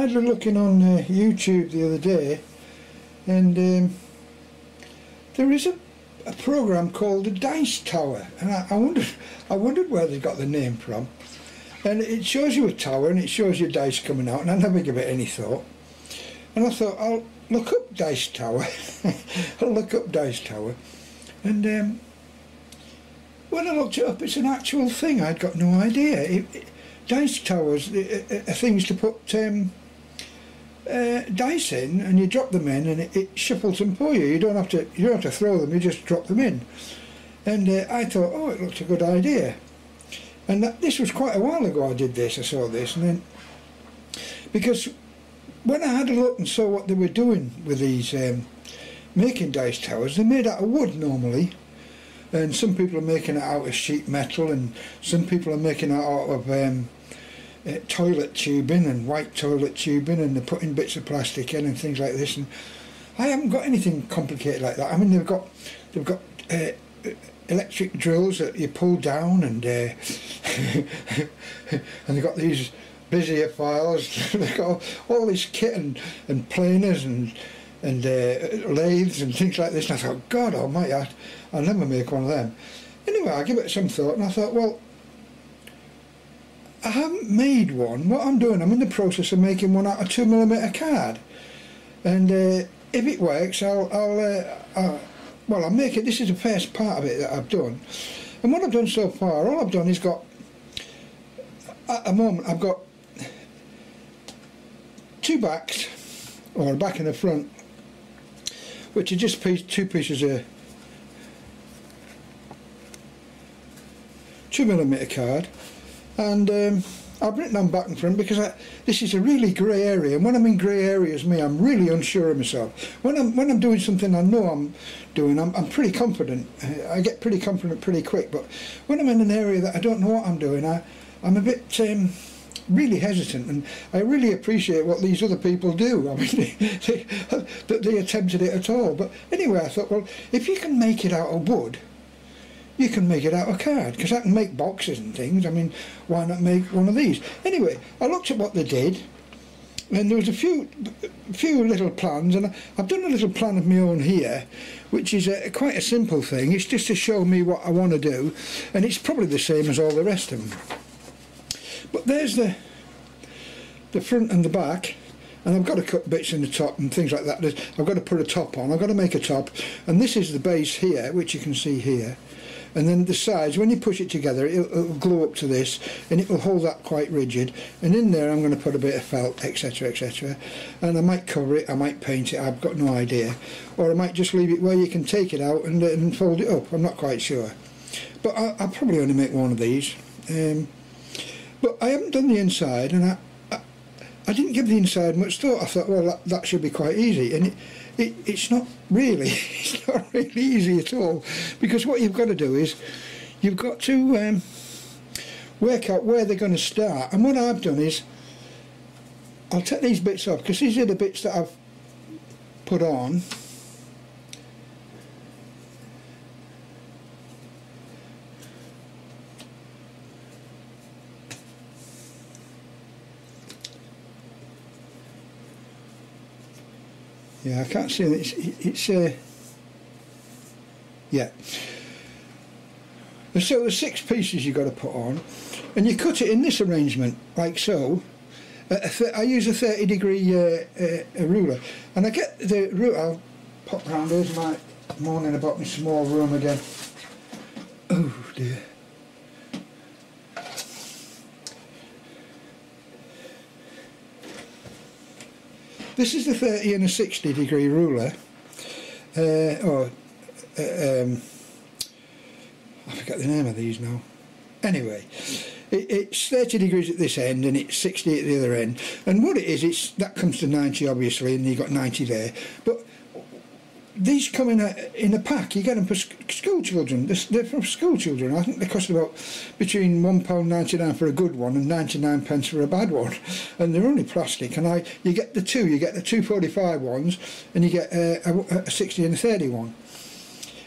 I was looking on YouTube the other day, and there is a program called the Dice Tower, and I wondered where they got the name from. And it shows you a tower and it shows you dice coming out, and I never give it any thought. And I thought, I'll look up Dice Tower. I'll look up Dice Tower, and when I looked it up, it's an actual thing. I'd got no idea. Dice towers are things to put dice in, and you drop them in, and it shuffles them for you. You don't have to throw them. You just drop them in. And I thought, oh, it looked a good idea. And this was quite a while ago. I did this. I saw this, and then because when I had a look and saw what they were doing with these making dice towers, they're made out of wood normally. And some people are making it out of sheet metal, and some people are making it out of toilet tubing and white toilet tubing, and they're putting bits of plastic in and things like this. And I haven't got anything complicated like that. I mean, they've got electric drills that you pull down, and and they've got these Bezier files. They've got all this kit and planers and lathes and things like this. And I thought, God Almighty, I'll never make one of them. Anyway, I give it some thought, and I thought, well, I haven't made one. What I'm doing, I'm in the process of making one out of 2mm card, and if it works, I'll make it. This is the first part of it that I've done, and what I've done so far, all I've done is got, at the moment, I've got two backs, or a back and a front, which are just two pieces of 2mm card, and I've written on back and front because this is a really grey area, and when I'm in grey areas, I'm really unsure of myself. When I'm doing something I know I'm doing, I'm pretty confident. I get pretty confident pretty quick, but when I'm in an area that I don't know what I'm doing, I'm a bit really hesitant, and I really appreciate what these other people do. I mean, that they attempted it at all. But anyway, I thought, well, if you can make it out of wood, you can make it out of card, because I can make boxes and things. I mean, why not make one of these? Anyway, I looked at what they did, and there was a few little plans, and I've done a little plan of my own here, which is quite a simple thing. It's just to show me what I want to do, and it's probably the same as all the rest of them. But there's the front and the back, and I've got to cut bits in the top and things like that. I've got to put a top on. I've got to make a top, and this is the base here, which you can see here. And then the sides, when you push it together, it'll glue up to this, and it will hold that quite rigid. And in there I'm going to put a bit of felt, etc, etc. And I might cover it, I might paint it, I've got no idea. Or I might just leave it where you can take it out and fold it up, I'm not quite sure. But I'll probably only make one of these. But I haven't done the inside, and I didn't give the inside much thought. I thought, well, that should be quite easy. And it's not really, it's not really easy at all, because what you've got to do is you've got to work out where they're going to start. And what I've done is I'll take these bits off, because these are the bits that I've put on. Yeah, I can't see it. It's yeah. So there's 6 pieces you've got to put on, and you cut it in this arrangement, like so. I use a 30-degree ruler, and I get the ruler. I'll pop round. There's my moaning about my small room again. Oh dear. This is the 30 and a 60-degree ruler, I forget the name of these now. Anyway, it's 30 degrees at this end and it's 60 at the other end. And what it is, that comes to 90 obviously, and you've got 90 there. But these come in a pack. You get them for school children. They're for school children. I think they cost about between £1.99 for a good one and 99p for a bad one. And they're only plastic. And you get the two. You get the 245 ones, and you get a 60 and a 30 one.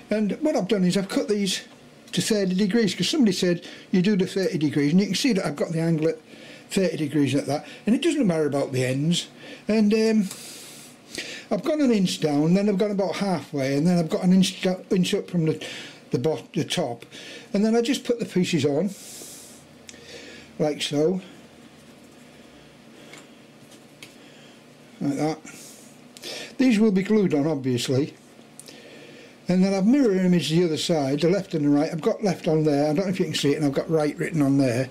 And what I've done is I've cut these to 30 degrees, because somebody said you do the 30 degrees, and you can see that I've got the angle 30 degrees like that, and it doesn't matter about the ends. And I've gone an inch down, then I've gone about halfway, and then I've got an inch up from the top, and then I just put the pieces on like so, like that. These will be glued on, obviously, and then I've mirror imaged the other side, the left and the right. I've got left on there, I don't know if you can see it, and I've got right written on there.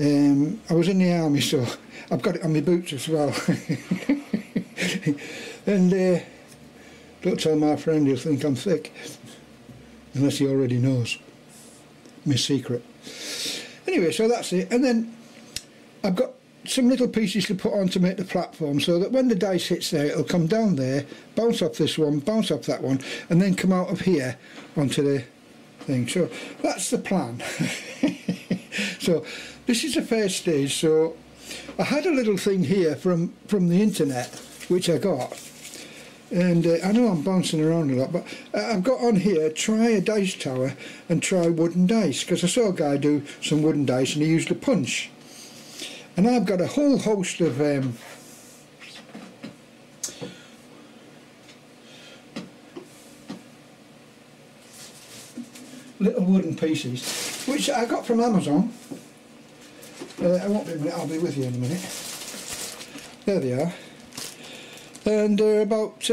I was in the army, so I've got it on my boots as well. And don't tell my friend, he'll think I'm thick, unless he already knows my secret. Anyway, so that's it. And then I've got some little pieces to put on to make the platform, so that when the dice hits there, it'll come down there, bounce off this one, bounce off that one, and then come out of here onto the thing. So that's the plan. So this is the first stage. So I had a little thing here from the internet, which I got, and I know I'm bouncing around a lot, but I've got on here, try a dice tower and try wooden dice, because I saw a guy do some wooden dice and he used a punch. And I've got a whole host of little wooden pieces, which I got from Amazon. I won't be a minute, I'll be with you in a minute. There they are. And they're about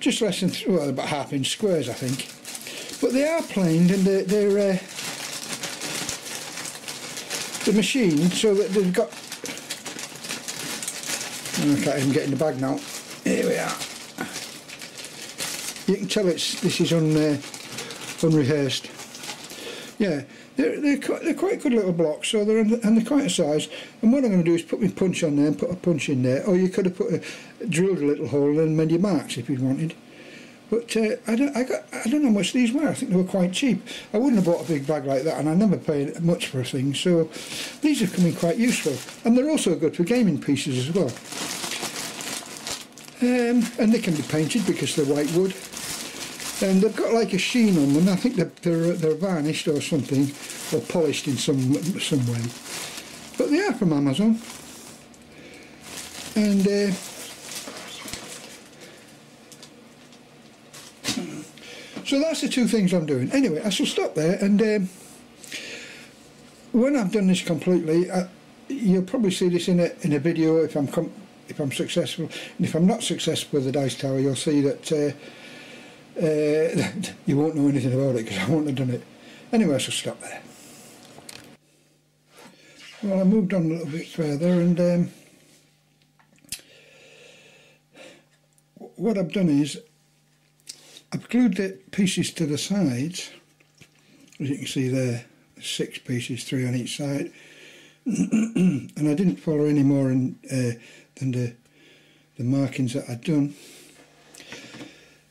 just less than, well, about half-inch squares, I think. But they are planed, and they're the machine, so that they've got, I can't even get in the bag now. Here we are. You can tell this is unrehearsed. Yeah, they're quite good little blocks, so they're quite a size. And what I'm going to do is put my punch on there and put a punch in there, or you could have drilled a little hole and made your marks if you wanted. But I don't know how much these were. I think they were quite cheap. I wouldn't have bought a big bag like that, and I never paid much for a thing. So these have come in quite useful, and they're also good for gaming pieces as well. And they can be painted because they're white wood, and they've got like a sheen on them. I think they're varnished or something, or polished in some way. But they are from Amazon, and. So that's the two things I'm doing. Anyway, I shall stop there, and when I've done this completely, you'll probably see this in a video if I'm successful. And if I'm not successful with the dice tower, you'll see that you won't know anything about it because I won't have done it. Anyway, I shall stop there. Well, I moved on a little bit further, and what I've done is I've glued the pieces to the sides, as you can see there, 6 pieces, 3 on each side, and I didn't follow any more than the markings that I'd done.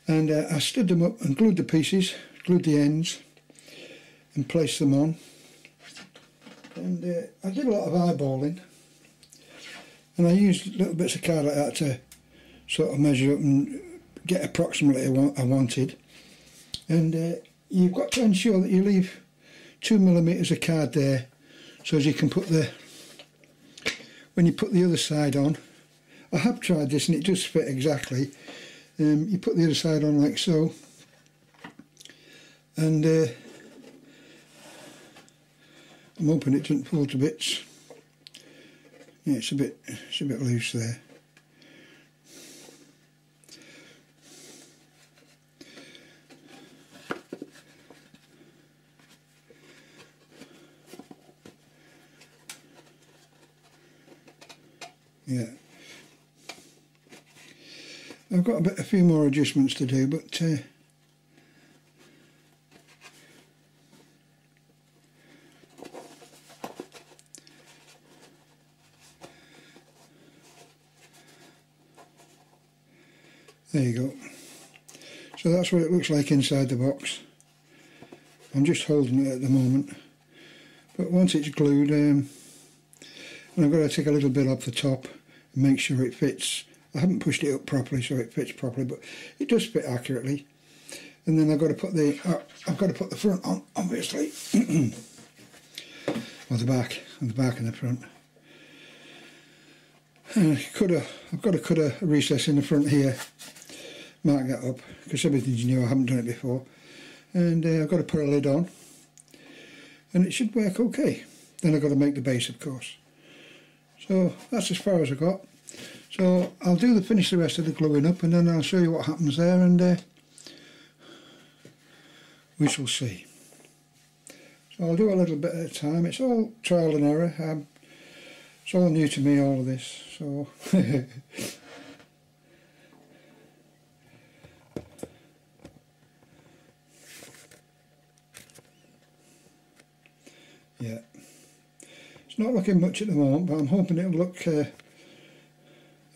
And I stood them up and glued the pieces, glued the ends, and placed them on. And I did a lot of eyeballing, and I used little bits of card like that to sort of measure up and get approximately what I wanted. And you've got to ensure that you leave 2mm of card there, so as you can put when you put the other side on. I have tried this and it does fit exactly. You put the other side on like so, and I'm hoping it doesn't fall to bits. Yeah, it's a bit loose there. Yeah, I've got a few more adjustments to do, but there you go. So that's what it looks like inside the box. I'm just holding it at the moment, but once it's glued, and I've got to take a little bit off the top and make sure it fits. I haven't pushed it up properly so it fits properly, but it does fit accurately. And then I've got to put the front on, obviously. or the back and the front. And I've got to cut a recess in the front here, mark that up, because everything's new, I haven't done it before. And I've got to put a lid on, and it should work okay. Then I've got to make the base, of course. So that's as far as I got. So I'll finish the rest of the gluing up, and then I'll show you what happens there, and we shall see. So I'll do a little bit at a time. It's all trial and error. It's all new to me, all of this. So yeah, it's not looking much at the moment, but I'm hoping it'll look a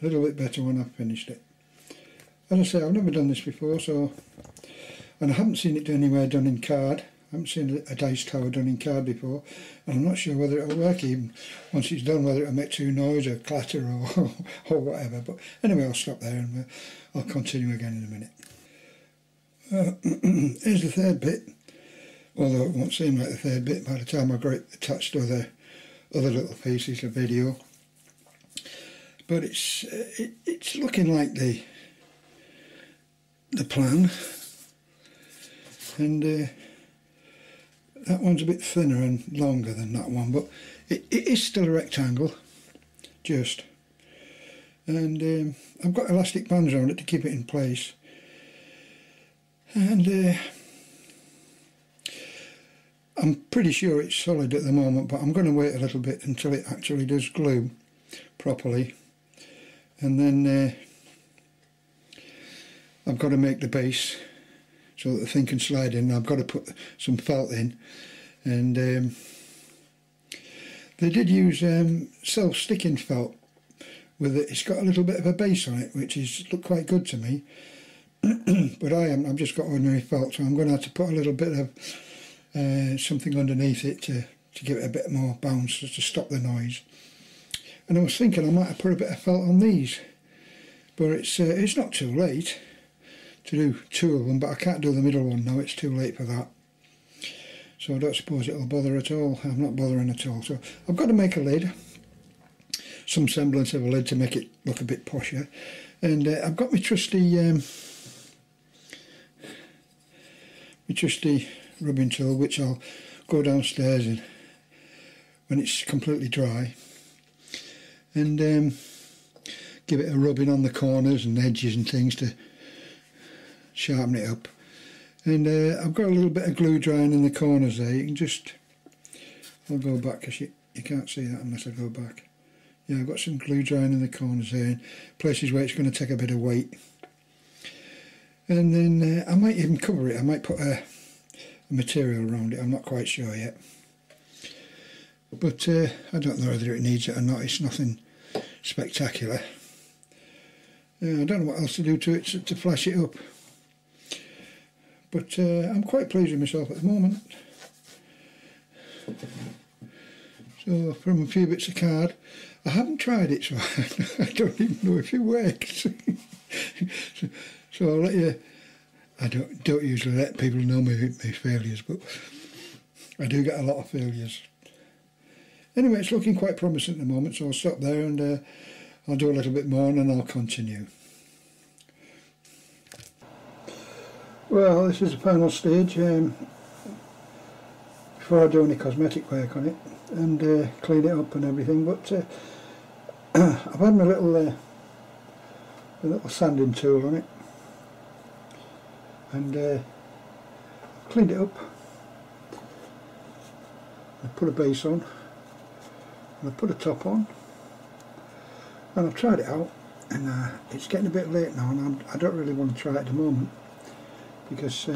little bit better when I've finished it. As I say, I've never done this before, and I haven't seen it anywhere done in card. I haven't seen a dice tower done in card before, and I'm not sure whether it'll work even once it's done, whether it'll make too noise or clatter or whatever. But anyway, I'll stop there and I'll continue again in a minute. Here's the third bit, although it won't seem like the third bit by the time I've got it attached to other little pieces of video. But it's looking like the plan, and that one's a bit thinner and longer than that one, but it is still a rectangle, just. And I've got elastic bands around it to keep it in place. And I'm pretty sure it's solid at the moment, but I'm going to wait a little bit until it actually does glue properly. And then I've got to make the base so that the thing can slide in. I've got to put some felt in, and they did use self-sticking felt with it. It's got a little bit of a base on it, which looked quite good to me. But I've just got ordinary felt, so I'm going to have to put a little bit of something underneath it to give it a bit more bounce, to stop the noise. And I was thinking I might have put a bit of felt on these, but it's not too late to do two of them, but I can't do the middle one now, it's too late for that. So I don't suppose it'll bother at all. I'm not bothering at all. So I've got to make a lid, some semblance of a lid to make it look a bit posher. And I've got my trusty rubbing tool, which I'll go downstairs in when it's completely dry, and give it a rubbing on the corners and edges and things to sharpen it up. And I've got a little bit of glue drying in the corners there. You can just, I'll go back because you can't see that unless I go back. Yeah, I've got some glue drying in the corners there, in places where it's going to take a bit of weight. And then I might even cover it. I might put a material around it. I'm not quite sure yet. But I don't know whether it needs it or not. It's nothing spectacular. I don't know what else to do to it to flash it up. But I'm quite pleased with myself at the moment. So from a few bits of card, I haven't tried it, so I don't even know if it works. So I'll let you. I don't usually let people know my failures, but I do get a lot of failures. Anyway, it's looking quite promising at the moment, so I'll stop there and I'll do a little bit more and then I'll continue. Well, this is the final stage before I do any cosmetic work on it and clean it up and everything. But I've had my little sanding tool on it, and I've cleaned it up. I put a base on, and I put a top on, and I've tried it out, and it's getting a bit late now, and I don't really want to try it at the moment, because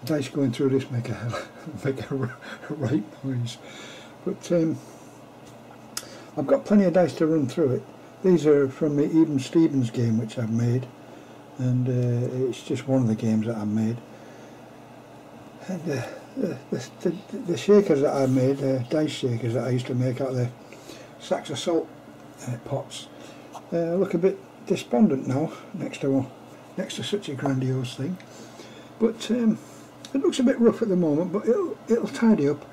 dice going through this make a right noise. But I've got plenty of dice to run through it. These are from the Even Stevens game which I've made, and it's just one of the games that I've made. And the shakers that I made, dice shakers that I used to make out of the sacks of salt pots, look a bit despondent now next to such a grandiose thing. But it looks a bit rough at the moment, but it'll tidy up,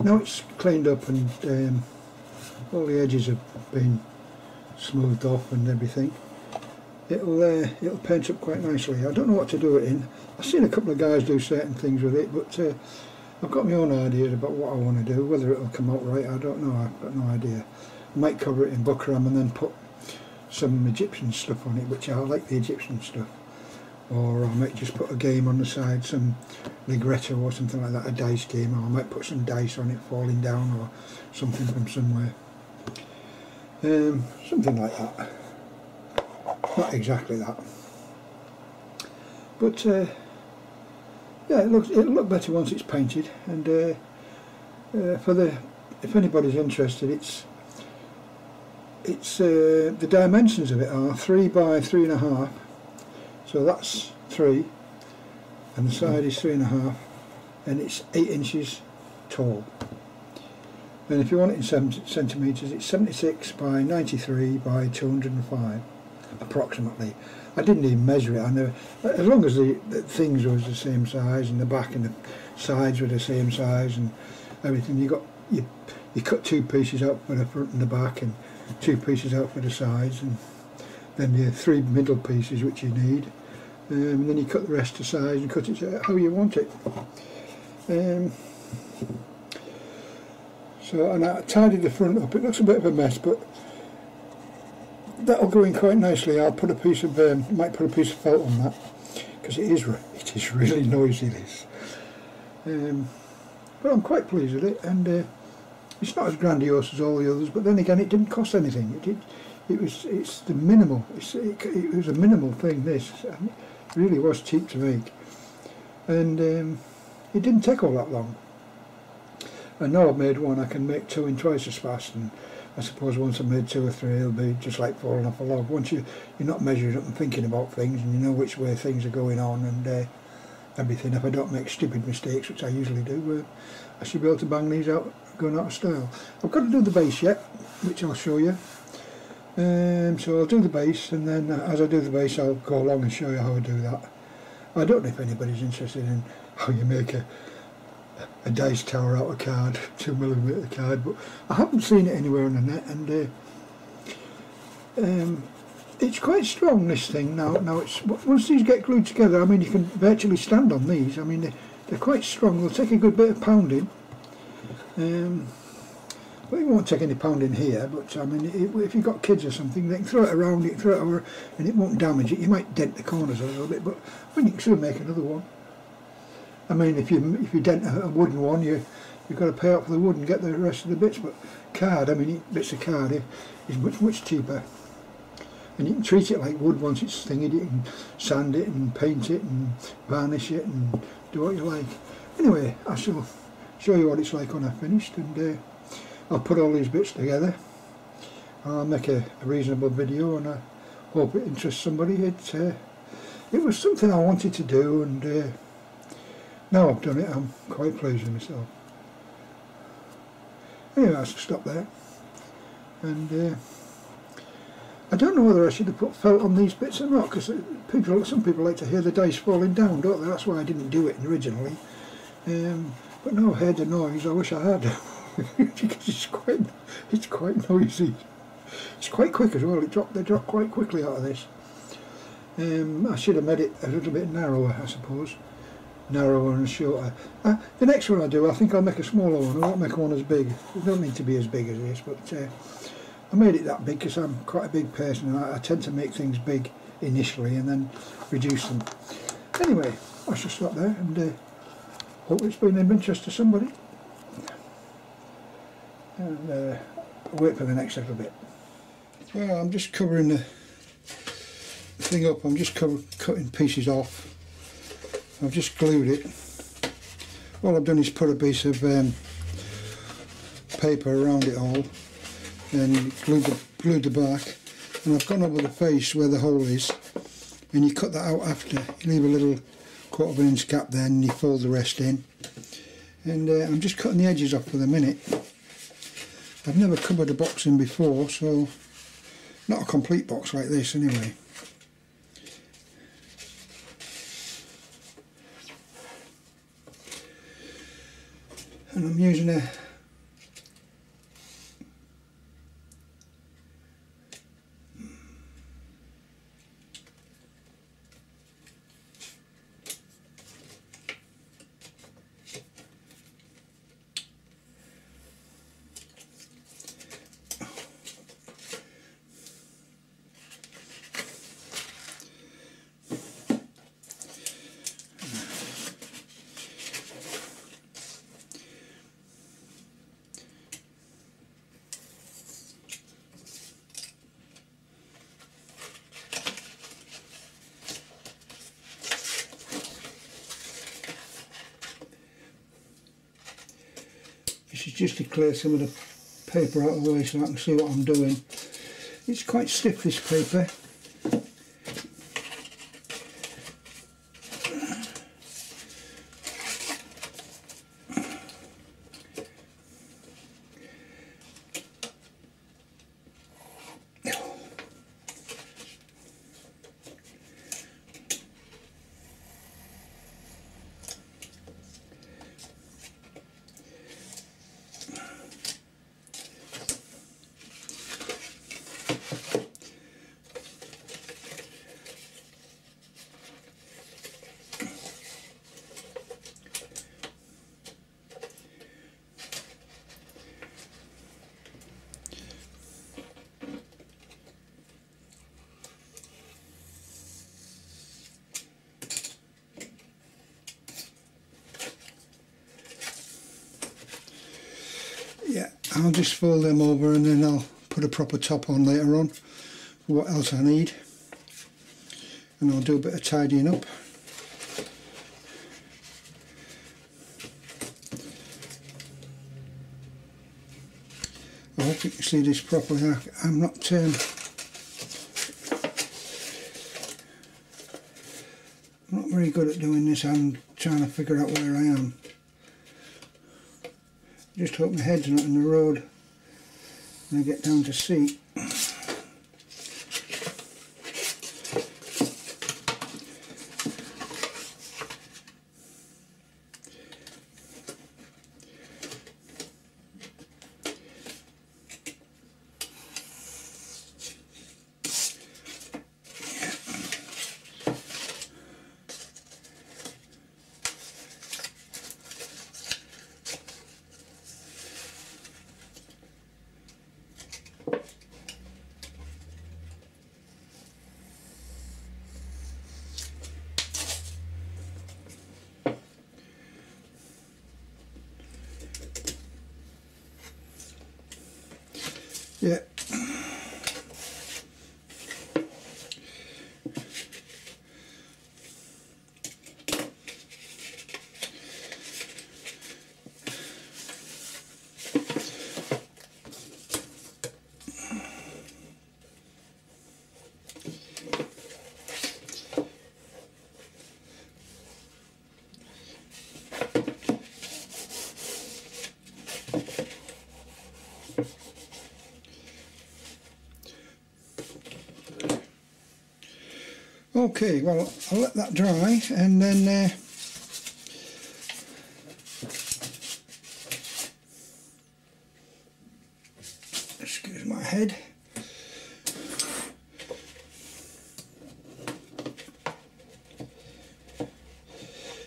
now it's cleaned up and all the edges have been smoothed off and everything, it'll paint up quite nicely. I don't know what to do it in. I've seen a couple of guys do certain things with it, but I've got my own ideas about what I want to do. Whether it'll come out right, I don't know. I've got no idea. I might cover it in buckram and then put some Egyptian stuff on it, which I like the Egyptian stuff. Or I might just put a game on the side, some Ligretto or something like that, a dice game, or I might put some dice on it falling down or something from somewhere. Something like that. Not exactly that. But yeah, it'll look better once it's painted, and if anybody's interested, it's the dimensions of it are 3 by 3.5. So that's 3, and the side is 3.5, and it's 8 inches tall. And if you want it in centimetres, it's 76 by 93 by 205, approximately. I didn't even measure it. I know, as long as the things was the same size, and the back and the sides were the same size, and everything. You cut 2 pieces out for the front and the back, and 2 pieces out for the sides, and then the 3 middle pieces which you need. And then you cut the rest to size and cut it how you want it. So, and I tidied the front up. It looks a bit of a mess, but that'll go in quite nicely. I'll put a piece of might put a piece of felt on that, because it is really noisy, this. But I'm quite pleased with it, and it's not as grandiose as all the others. But then again, it didn't cost anything. It's the minimal. It was a minimal thing. This. It really was cheap to make, and it didn't take all that long. And now I've made one, I can make 2 in twice as fast, and I suppose once I've made 2 or 3, it'll be just like falling off a log. Once you're not measuring up and thinking about things, and you know which way things are going on and everything. If I don't make stupid mistakes, which I usually do, I should be able to bang these out going out of style. I've got to do the base yet, which I'll show you. So I'll do the base, and then as I do the base, I'll go along and show you how I do that. I don't know if anybody's interested in how you make a dice tower out of card, 2mm card, but I haven't seen it anywhere on the net, and it's quite strong, this thing. Now it's, once these get glued together, I mean, you can virtually stand on these. I mean, they're quite strong. They'll take a good bit of pounding. Well, it won't take any pounding here, but I mean, if you've got kids or something, they can throw it around, you can throw it over, and it won't damage it. You might dent the corners a little bit, but you can still make another one. I mean, if you dent a wooden one, you've got to pay out for the wood and get the rest of the bits. But card, I mean, bits of card is much cheaper, and you can treat it like wood once it's thingied. You can sand it and paint it and varnish it and do what you like. Anyway, I shall show you what it's like when I've finished, and I'll put all these bits together. I'll make a reasonable video, and I hope it interests somebody. It was something I wanted to do, and now I've done it, I'm quite pleased with myself. Anyway, I shall stop there. And I don't know whether I should have put felt on these bits or not, because some people like to hear the dice falling down, don't they? That's why I didn't do it originally. But now I heard the noise, I wish I had. Because it's quite noisy. It's quite quick as well. They drop quite quickly out of this. I should have made it a little bit narrower, I suppose. Narrower and shorter. The next one I do, I think I'll make a smaller one. I won't make one as big. It don't need to be as big as this, but I made it that big because I'm quite a big person, and I tend to make things big initially and then reduce them. Anyway, I shall stop there, and hope it's been of interest to somebody. And wait for the next little bit. Well, I'm just covering the thing up. I'm just cutting pieces off. I've just glued it. All I've done is put a piece of paper around it all, and glued the back, and I've gone over the face where the hole is, and you cut that out after. You leave a little 1/4 inch gap there, and you fold the rest in. And I'm just cutting the edges off for the minute. I've never covered a box in before, so not a complete box like this anyway. And I'm using a This is just to clear some of the paper out of the way so I can see what I'm doing. It's quite stiff, this paper. Yeah, I'll just fold them over and then I'll put a proper top on later on for what else I need, and I'll do a bit of tidying up. I hope you can see this properly. I'm not very good at doing this. I'm trying to figure out where I am. Just hope my head's not in the road when I get down to see. Yeah. Okay, well, I'll let that dry and then excuse my head.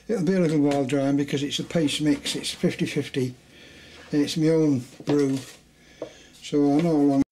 It'll be a little while drying because it's a paste mix, it's 50-50 and it's my own brew, so I know how long